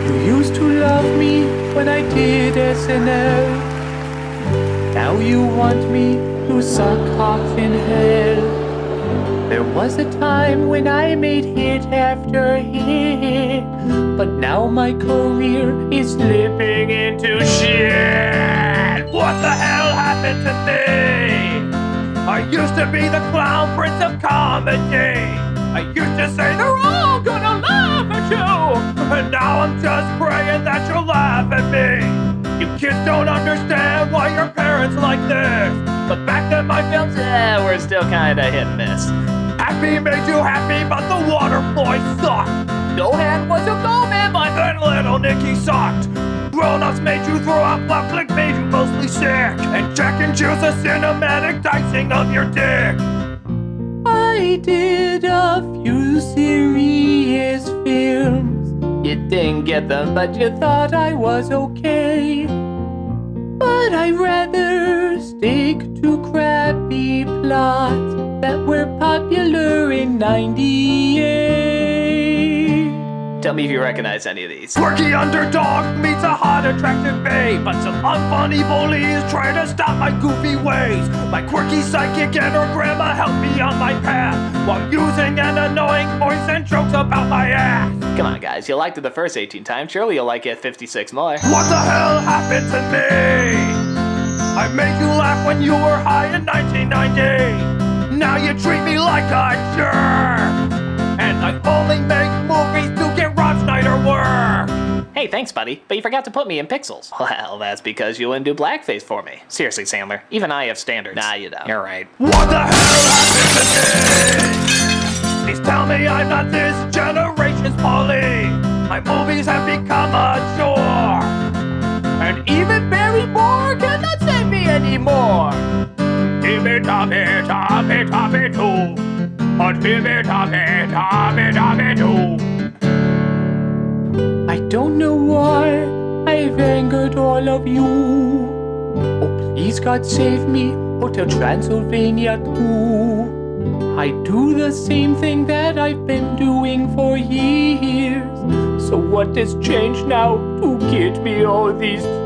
You used to love me when I did SNL. Now you want me to suck cocks in hell. There was a time when I made hit after hit, but now my career is slipping into shit. What the hell happened to me? I used to be the clown prince of comedy. I used to say they're all gonna laugh at you, and now I'm just praying that you'll laugh at me. You kids don't understand why your parents like this, but back then my films were still kinda hit and miss. Happy made you happy, but the water boy sucked. Gohan was a go man, but then little Nicky sucked. Grown-ups made you throw up while Click made you mostly sick, and Jack and Jill's a cinematic dicing of your dick. I did a few serious films. You didn't get them, but you thought I was okay. But I'd rather stick to crappy plots that were popular in '98. Tell me if you recognize any of these. Quirky underdog meets a hot, attractive babe, but some unfunny bullies try to stop my goofy ways. My quirky psychic and her grandma help me on my path, while using an annoying voice and jokes about my ass. Come on, guys, you liked it the first 18 times, surely you'll like it 56 more. What the hell happened to me? I made you laugh when you were high in 1990. Now you treat me like a jerk, and I only make movies to get Rob Schneider work. Hey, thanks, buddy, but you forgot to put me in pixels. Well, that's because you wouldn't do blackface for me. Seriously, Sandler, even I have standards. Nah, you don't. You're right. What the hell happened to me? Please tell me I'm not this generation's Polly. My movies have become a chore, and even Barry Moore cannot save me anymore. Tippy-toppy-toppy-toppy-too. Oh, tippy-toppy-toppy-toppy-too. I don't know why I've angered all of you. Oh, please God save me, Hotel Transylvania too. I do the same thing that I've been doing for years. So what has changed now to get me all these tears?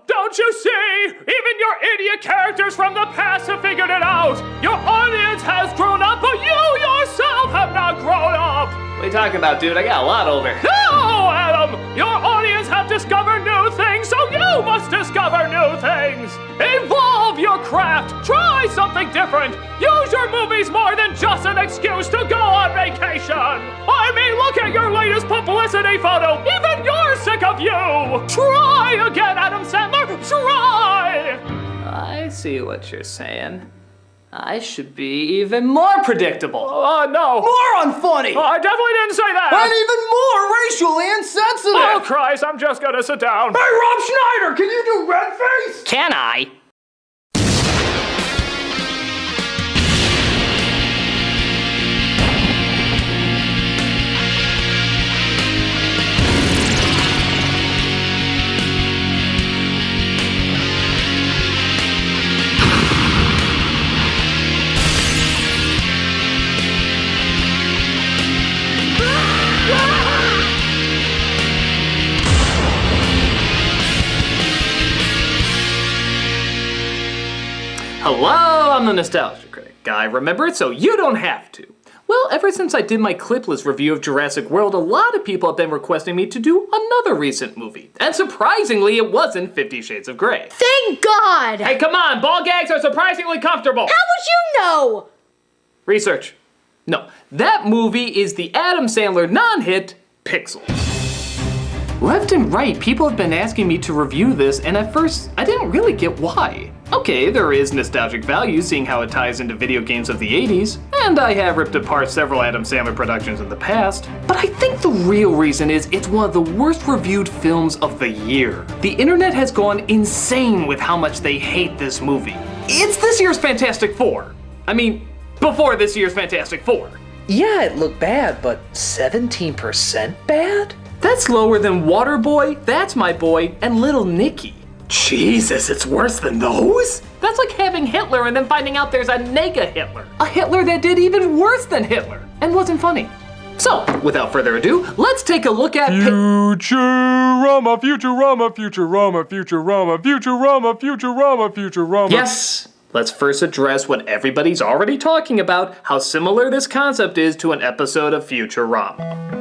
Don't you see? Even your idiot characters from the past have figured it out. Your audience has grown up, but you yourself have not grown up. What are you talking about, dude? I got a lot older. No, Adam! Your audience have discovered new things, so you must discover new things. Evolve your craft. Try something different. Use your movies more than just an excuse to go on vacation. I mean, look at your latest publicity photo. Even you're sick of you. Try again, Adam Sandler. Try. I see what you're saying. I should be even more predictable. No. More unfunny. I definitely didn't say that. And even more racially insensitive. Oh, Christ, I'm just gonna sit down. Hey, Rob Schneider, can you do red face? Can I? Hello, I'm the Nostalgia Critic guy. Remember it so you don't have to. Well, ever since I did my clipless review of Jurassic World, a lot of people have been requesting me to do another recent movie. And surprisingly, it wasn't 50 Shades of Grey. Thank God! Hey, come on, ball gags are surprisingly comfortable. How would you know? Research. No, that movie is the Adam Sandler non-hit, Pixels. Left and right, people have been asking me to review this, and at first, I didn't really get why. Okay, there is nostalgic value seeing how it ties into video games of the 80s, and I have ripped apart several Adam Sandler productions in the past, but I think the real reason is it's one of the worst reviewed films of the year. The internet has gone insane with how much they hate this movie. It's this year's Fantastic Four. I mean, before this year's Fantastic Four. Yeah, it looked bad, but 17% bad? That's lower than Waterboy, That's My Boy, and Little Nicky. Jesus, it's worse than those? That's like having Hitler and then finding out there's a nega Hitler. A Hitler that did even worse than Hitler and wasn't funny. So, without further ado, let's take a look at Futurama, Futurama, Futurama, Futurama, Futurama, Futurama, Futurama. Yes, let's first address what everybody's already talking about, how similar this concept is to an episode of Futurama.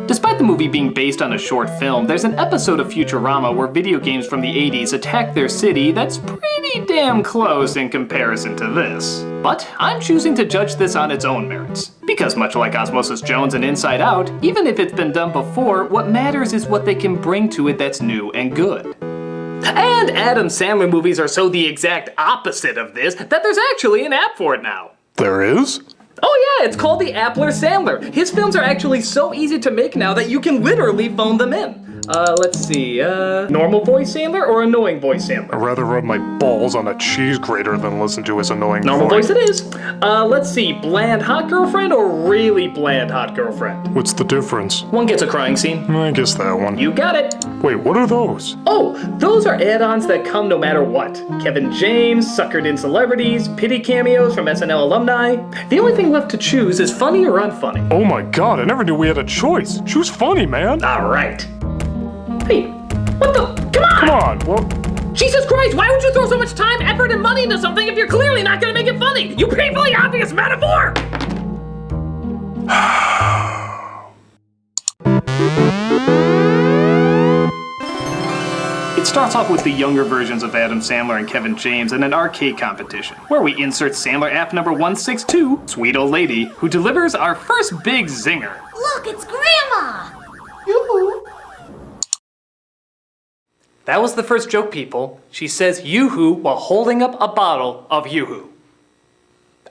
Despite the movie being based on a short film, there's an episode of Futurama where video games from the 80s attack their city that's pretty damn close in comparison to this. But I'm choosing to judge this on its own merits. Because much like Osmosis Jones and Inside Out, even if it's been done before, what matters is what they can bring to it that's new and good. And Adam Sandler movies are so the exact opposite of this that there's actually an app for it now. There is? Oh yeah, it's called the Appler Sandler. His films are actually so easy to make now that you can literally phone them in. Let's see, normal voice Sandler or annoying voice Sandler? I'd rather rub my balls on a cheese grater than listen to his annoying Normal voice it is. Let's see, bland hot girlfriend or really bland hot girlfriend? What's the difference? One gets a crying scene. I guess that one. You got it. Wait, what are those? Oh, those are add-ons that come no matter what. Kevin James, suckered in celebrities, pity cameos from SNL alumni. The only thing left to choose is funny or unfunny. Oh my god, I never knew we had a choice. Choose funny, man. All right. Hey, what the? Come on! Come on, well... Jesus Christ, why would you throw so much time, effort, and money into something if you're clearly not gonna make it funny? You painfully obvious metaphor! It starts off with the younger versions of Adam Sandler and Kevin James in an arcade competition, where we insert Sandler app number 162, Sweet Old Lady, who delivers our first big zinger. Look, it's Grandma! Yoo-hoo. That was the first joke, people. She says yoo-hoo while holding up a bottle of yoo-hoo.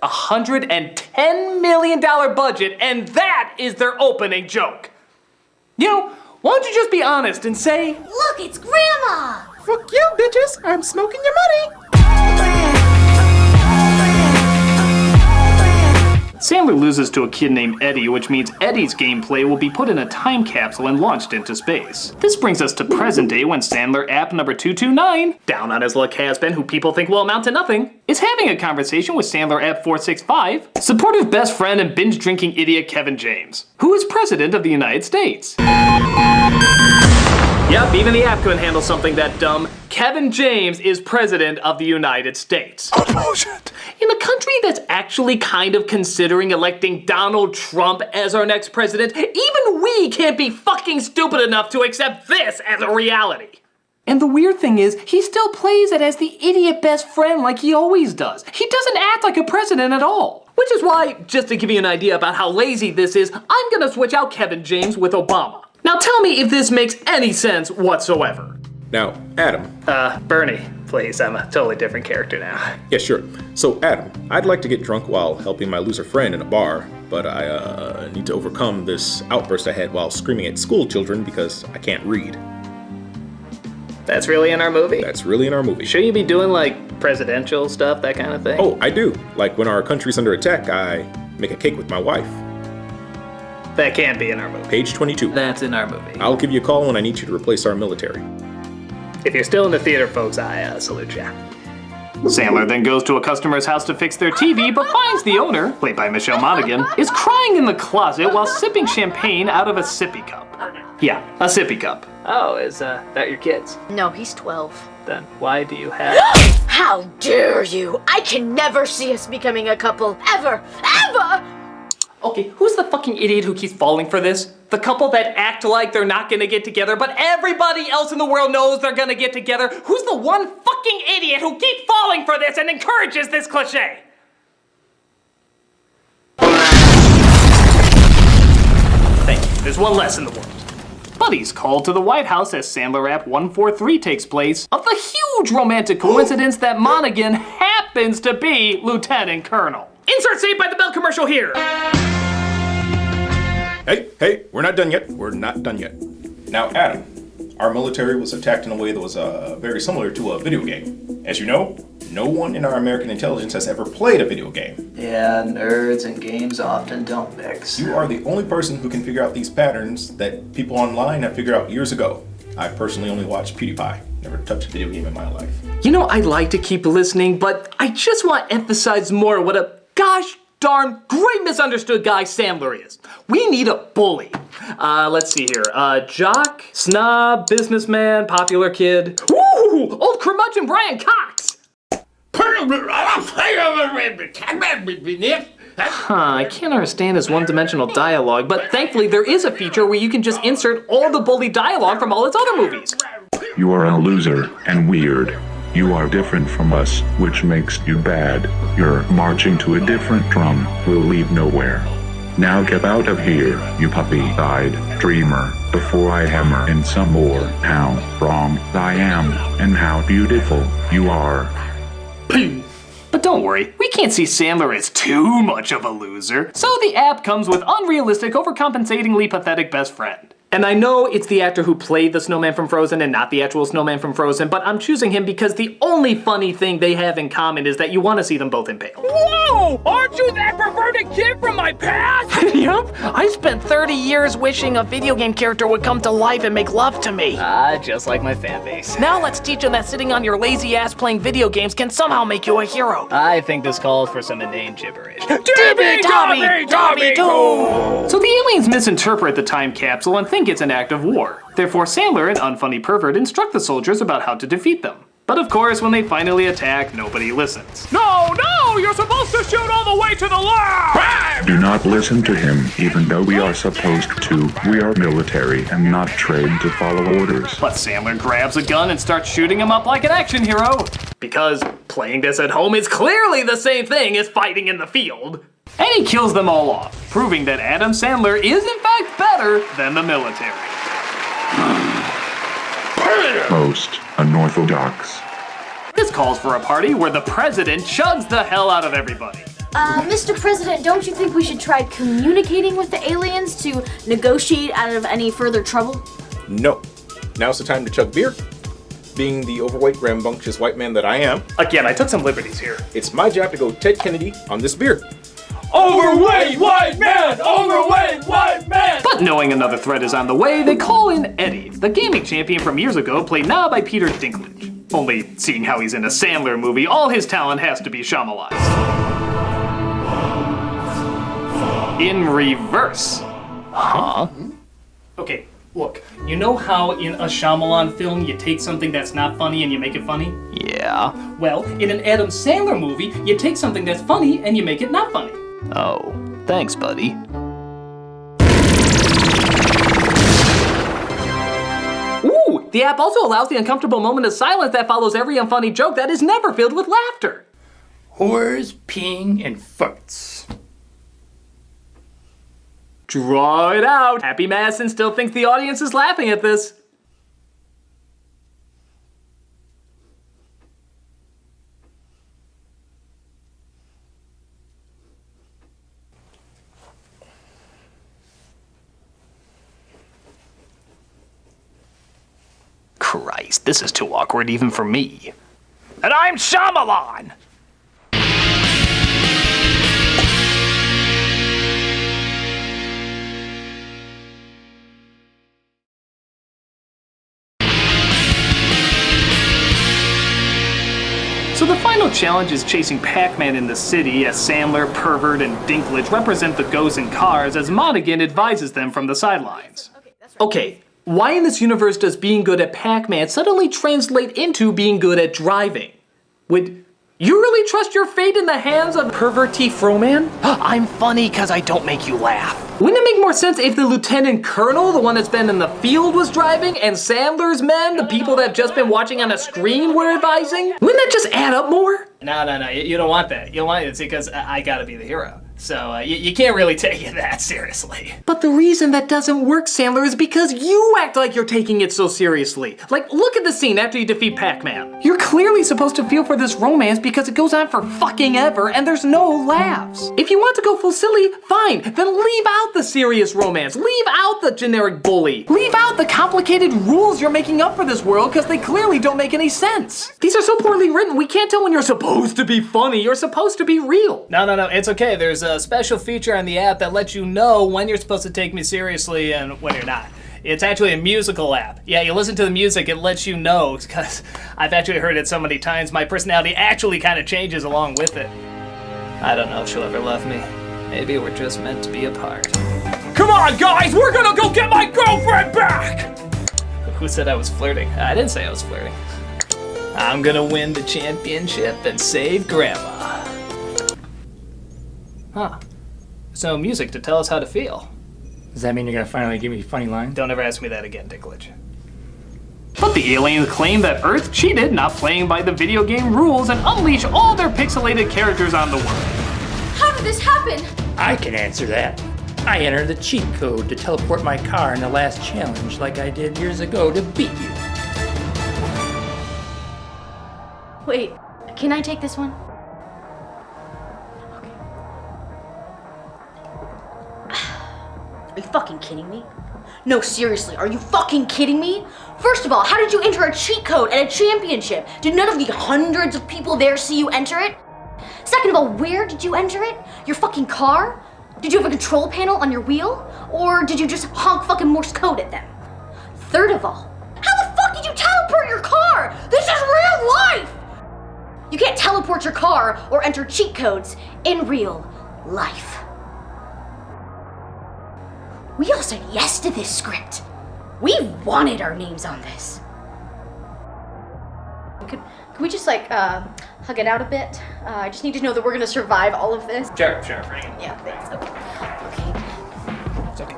$110 million budget, and that is their opening joke. You know, why don't you just be honest and say, Look, it's Grandma! Fuck you, bitches. I'm smoking your money. Sandler loses to a kid named Eddie, which means Eddie's gameplay will be put in a time capsule and launched into space. This brings us to present day when Sandler app number 229, down on his luck has-been who people think will amount to nothing, is having a conversation with Sandler app 465, supportive best friend and binge-drinking idiot Kevin James, who is president of the United States. Yep, even the app couldn't handle something that dumb. Kevin James is president of the United States. Bullshit. In a country that's actually kind of considering electing Donald Trump as our next president, even we can't be fucking stupid enough to accept this as a reality. And the weird thing is, he still plays it as the idiot best friend like he always does. He doesn't act like a president at all. Which is why, just to give you an idea about how lazy this is, I'm gonna switch out Kevin James with Obama. Now tell me if this makes any sense whatsoever. Now, Adam. Bernie, please, I'm a totally different character now. Yeah, sure. So, Adam, I'd like to get drunk while helping my loser friend in a bar, but I need to overcome this outburst I had while screaming at school children because I can't read. That's really in our movie? That's really in our movie. Shouldn't you be doing like presidential stuff, that kind of thing? Oh, I do. Like when our country's under attack, I make a cake with my wife. That can't be in our movie. Page 22. That's in our movie. I'll give you a call when I need you to replace our military. If you're still in the theater, folks, I salute ya. Sandler then goes to a customer's house to fix their TV, but finds the owner, played by Michelle Monaghan, is crying in the closet while sipping champagne out of a sippy cup. Yeah, a sippy cup. Oh, is that your kid's? No, he's 12. Then why do you have... How dare you! I can never see us becoming a couple, ever, ever! Okay, who's the fucking idiot who keeps falling for this? The couple that act like they're not gonna get together, but everybody else in the world knows they're gonna get together? Who's the one fucking idiot who keeps falling for this and encourages this cliche? Thank you. There's one less in the world. Buddy's called to the White House as Sandler app 143 takes place of the huge romantic coincidence that Monaghan happens to be Lieutenant Colonel. Insert Saved by the Bell commercial here. Hey, we're not done yet. We're not done yet. Now, Adam, our military was attacked in a way that was very similar to a video game. As you know, no one in our American intelligence has ever played a video game. Yeah, nerds and games often don't mix. You are the only person who can figure out these patterns that people online have figured out years ago. I personally only watch PewDiePie. Never touched a video game in my life. You know, I'd like to keep listening, but I just want to emphasize more what a gosh darn great misunderstood guy Sandler is. We need a bully. Let's see here. Jock, snob, businessman, popular kid. Ooh, old curmudgeon Brian Cox. I can't understand his one-dimensional dialogue, but thankfully there is a feature where you can just insert all the bully dialogue from all its other movies. You are a loser and weird. You are different from us, which makes you bad. You're marching to a different drum. We'll lead nowhere. Now get out of here, you puppy-eyed dreamer, before I hammer in some more. How wrong I am, and how beautiful you are. But don't worry, we can't see Sandler as too much of a loser. So the app comes with unrealistic, overcompensatingly pathetic best friend. And I know it's the actor who played the snowman from Frozen and not the actual snowman from Frozen, but I'm choosing him because the only funny thing they have in common is that you want to see them both impaled. Whoa! Aren't you that perverted kid from my past? Yup, I spent 30 years wishing a video game character would come to life and make love to me. Just like my fan base. Now let's teach them that sitting on your lazy ass playing video games can somehow make you a hero. I think this calls for some inane gibberish. Tibby, Tobby, Tobby, Too! So the aliens misinterpret the time capsule and think it's an act of war. Therefore, Sandler, an unfunny pervert, instruct the soldiers about how to defeat them. But of course, when they finally attack, nobody listens. No, you're supposed to shoot all the way to the left! Do not listen to him, even though we are supposed to. We are military and not trained to follow orders. But Sandler grabs a gun and starts shooting him up like an action hero. Because playing this at home is clearly the same thing as fighting in the field. And he kills them all off, proving that Adam Sandler is in fact better than the military. Most unorthodox. This calls for a party where the president chugs the hell out of everybody. Mr. President, don't you think we should try communicating with the aliens to negotiate out of any further trouble? No. Now's the time to chug beer. Being the overweight, rambunctious white man that I am, Again, I took some liberties here. it's my job to go Ted Kennedy on this beer. Overweight white man! Overweight white man! But knowing another threat is on the way, they call in Eddie, the gaming champion from years ago, played now by Peter Dinklage. Only, seeing how he's in a Sandler movie, all his talent has to be Shyamalanized. In reverse. Huh? Okay, look, you know how in a Shyamalan film you take something that's not funny and you make it funny? Yeah. Well, in an Adam Sandler movie, you take something that's funny and you make it not funny. Oh, thanks, buddy. Ooh, the app also allows the uncomfortable moment of silence that follows every unfunny joke that is never filled with laughter. Whores, peeing, and farts. Draw it out. Happy Madison still thinks the audience is laughing at this. Christ, this is too awkward even for me. And I'm Shyamalan! So the final challenge is chasing Pac-Man in the city as Sandler, Pervert, and Dinklage represent the ghosts in cars as Monaghan advises them from the sidelines. Okay, why in this universe does being good at Pac-Man suddenly translate into being good at driving? Would you really trust your fate in the hands of Pervert T. Froman? I'm funny because I don't make you laugh. Wouldn't it make more sense if the lieutenant colonel, the one that's been in the field, was driving, and Sandler's men, the people that have just been watching on a screen, were advising? Wouldn't that just add up more? No, you don't want that. You don't want it because I gotta be the hero. So you can't really take it that seriously. But the reason that doesn't work, Sandler, is because you act like you're taking it so seriously. Like, look at the scene after you defeat Pac-Man. You're clearly supposed to feel for this romance because it goes on for fucking ever and there's no laughs. If you want to go full silly, fine. Then leave out the serious romance. Leave out the generic bully. Leave out the complicated rules you're making up for this world because they clearly don't make any sense. These are so poorly written, we can't tell when you're supposed to be funny or supposed to be real. No, it's okay. There's a special feature on the app that lets you know when you're supposed to take me seriously and when you're not. It's actually a musical app. Yeah, you listen to the music, it lets you know, because I've actually heard it so many times, my personality actually kind of changes along with it. I don't know if she'll ever love me. Maybe we're just meant to be apart. Come on, guys, we're gonna go get my girlfriend back! Who said I was flirting? I didn't say I was flirting. I'm gonna win the championship and save Grandma. Huh. There's no music to tell us how to feel. Does that mean you're gonna finally give me a funny line? Don't ever ask me that again, Dicklage. But the aliens claim that Earth cheated, not playing by the video game rules, and unleash all their pixelated characters on the world. How did this happen? I can answer that. I entered the cheat code to teleport my car in the last challenge like I did years ago to beat you. Wait, can I take this one? Are you fucking kidding me? No, seriously, are you fucking kidding me? First of all, how did you enter a cheat code at a championship? Did none of the hundreds of people there see you enter it? Second of all, where did you enter it? Your fucking car? Did you have a control panel on your wheel? Or did you just honk fucking Morse code at them? Third of all, how the fuck did you teleport your car? This is real life! You can't teleport your car or enter cheat codes in real life. We all said yes to this script. We wanted our names on this. Could we just like hug it out a bit? I just need to know that we're gonna survive all of this. Sure. Yeah, thanks. Okay.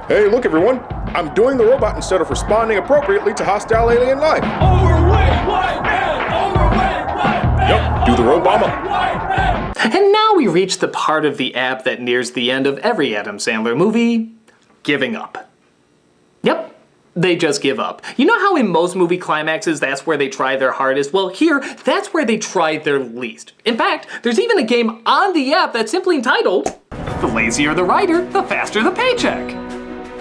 Hey, look everyone! I'm doing the robot instead of responding appropriately to hostile alien life. Overweight white man! Overweight white man! Yep, do the Robama. And now we reach the part of the app that nears the end of every Adam Sandler movie, giving up. Yep. They just give up. You know how in most movie climaxes that's where they try their hardest? Well, here, that's where they try their least. In fact, there's even a game on the app that's simply entitled, The Lazier the Writer, the Faster the Paycheck.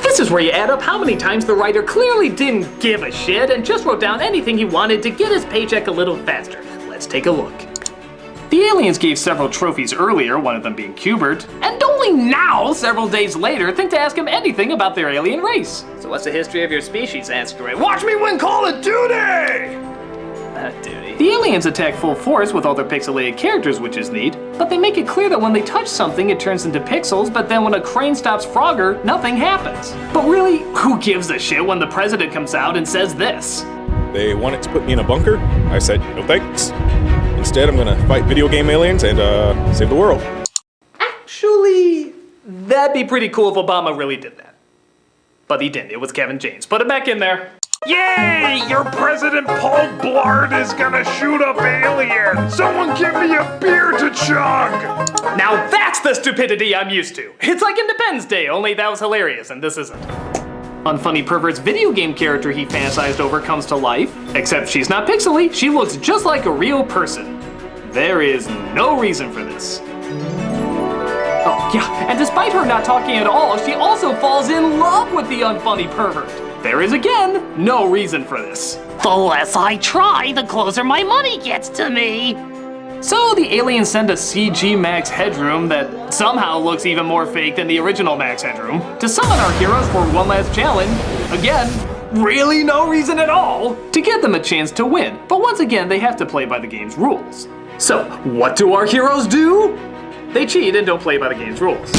This is where you add up how many times the writer clearly didn't give a shit and just wrote down anything he wanted to get his paycheck a little faster. Let's take a look. The aliens gave several trophies earlier, one of them being Cubert, and only now, several days later, think to ask him anything about their alien race. So what's the history of your species, Asteroid? Watch me win Call of Duty! Duty. The aliens attack full force with all their pixelated characters, which is neat, but they make it clear that when they touch something, it turns into pixels, but then when a crane stops Frogger, nothing happens. But really, who gives a shit when the president comes out and says this? They wanted to put me in a bunker. I said, no thanks. Instead, I'm gonna fight video game aliens and save the world. Actually, that'd be pretty cool if Obama really did that. But he didn't. It was Kevin James. Put it back in there. Yay! Your President Paul Blart is gonna shoot up aliens! Someone give me a beer to chug! Now that's the stupidity I'm used to. It's like Independence Day, only that was hilarious, and this isn't. Unfunny Pervert's video game character he fantasized over comes to life, except she's not pixely, she looks just like a real person. There is no reason for this. Oh yeah, and despite her not talking at all, she also falls in love with the unfunny pervert. There is again no reason for this. The less I try, the closer my money gets to me. So the aliens send a CG Max Headroom that somehow looks even more fake than the original Max Headroom to summon our heroes for one last challenge. Again, really no reason at all to give them a chance to win. But once again, they have to play by the game's rules. So what do our heroes do? They cheat and don't play by the game's rules.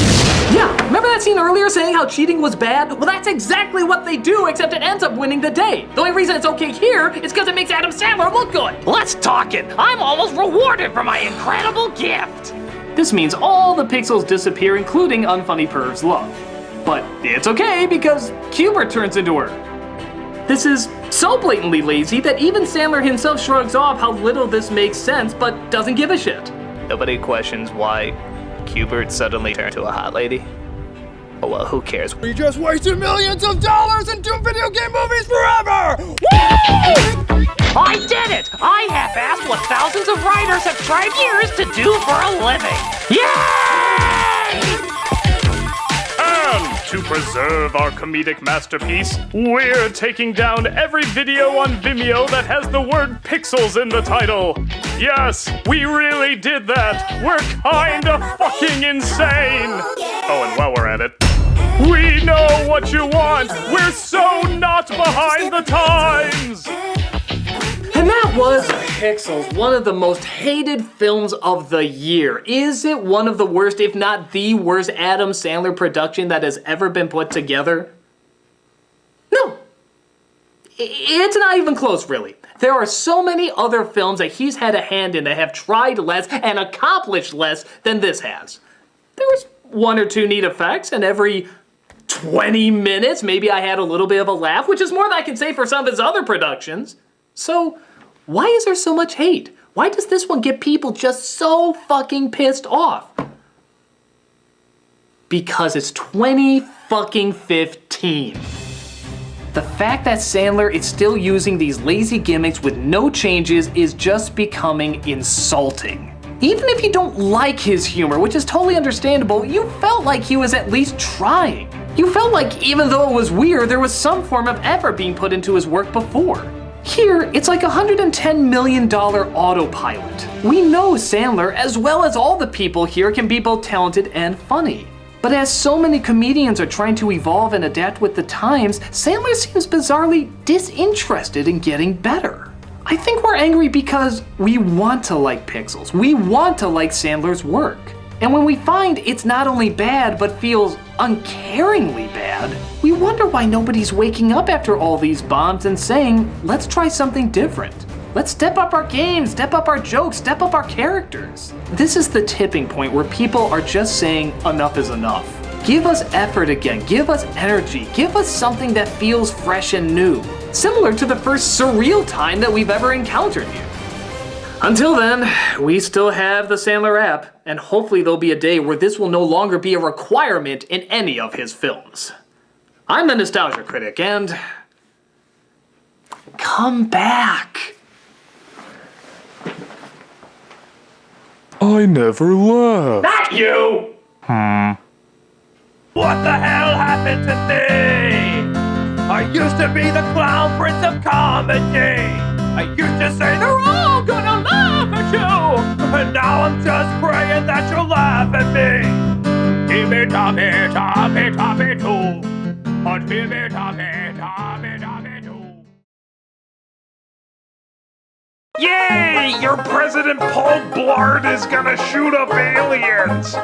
Yeah, remember that scene earlier saying how cheating was bad? Well, that's exactly what they do, except it ends up winning the day. The only reason it's okay here is because it makes Adam Sandler look good. Let's talk it. I'm almost rewarded for my incredible gift. This means all the pixels disappear, including Unfunny Perv's love. But it's okay because Cubert turns into her. This is so blatantly lazy that even Sandler himself shrugs off how little this makes sense, but doesn't give a shit. Nobody questions why Cubert suddenly turned to a hot lady. Oh well, who cares? We just wasted millions of dollars and 2 video game movies forever! Woo! I did it! I half-assed what thousands of writers have tried years to do for a living. Yay! And to preserve our comedic masterpiece, we're taking down every video on Vimeo that has the word pixels in the title. Yes, we really did that. We're kinda fucking insane. Oh, and while we're at it, We know what you want. We're so not behind the times. And that was Pixels, one of the most hated films of the year. Is it one of the worst, if not the worst, Adam Sandler production that has ever been put together? No. It's not even close, really. There are so many other films that he's had a hand in that have tried less and accomplished less than this has. There was one or two neat effects, and every 20 minutes, maybe I had a little bit of a laugh, which is more than I can say for some of his other productions. So, why is there so much hate? Why does this one get people just so fucking pissed off? Because it's 2015. The fact that Sandler is still using these lazy gimmicks with no changes is just becoming insulting. Even if you don't like his humor, which is totally understandable, you felt like he was at least trying. You felt like even though it was weird, there was some form of effort being put into his work before. Here, it's like $110 million autopilot. We know Sandler, as well as all the people here, can be both talented and funny. But as so many comedians are trying to evolve and adapt with the times, Sandler seems bizarrely disinterested in getting better. I think we're angry because we want to like Pixels. We want to like Sandler's work. And when we find it's not only bad, but feels uncaringly bad, we wonder why nobody's waking up after all these bombs and saying, let's try something different. Let's step up our game, step up our jokes, step up our characters. This is the tipping point where people are just saying enough is enough. Give us effort again, give us energy, give us something that feels fresh and new. Similar to the first surreal time that we've ever encountered you. Until then, we still have the Sandler app, and hopefully there'll be a day where this will no longer be a requirement in any of his films. I'm the Nostalgia Critic, and come back. I never left. Not you! What the hell happened to me? I used to be the clown prince of comedy. I used to say they're all gonna laugh at you. And now I'm just praying that you'll laugh at me. Timmy, Tommy, Tommy, Tommy, too. Oh, Timmy, Tommy, Tommy, Tommy, too. Yay! Your President Paul Blart is gonna shoot up aliens!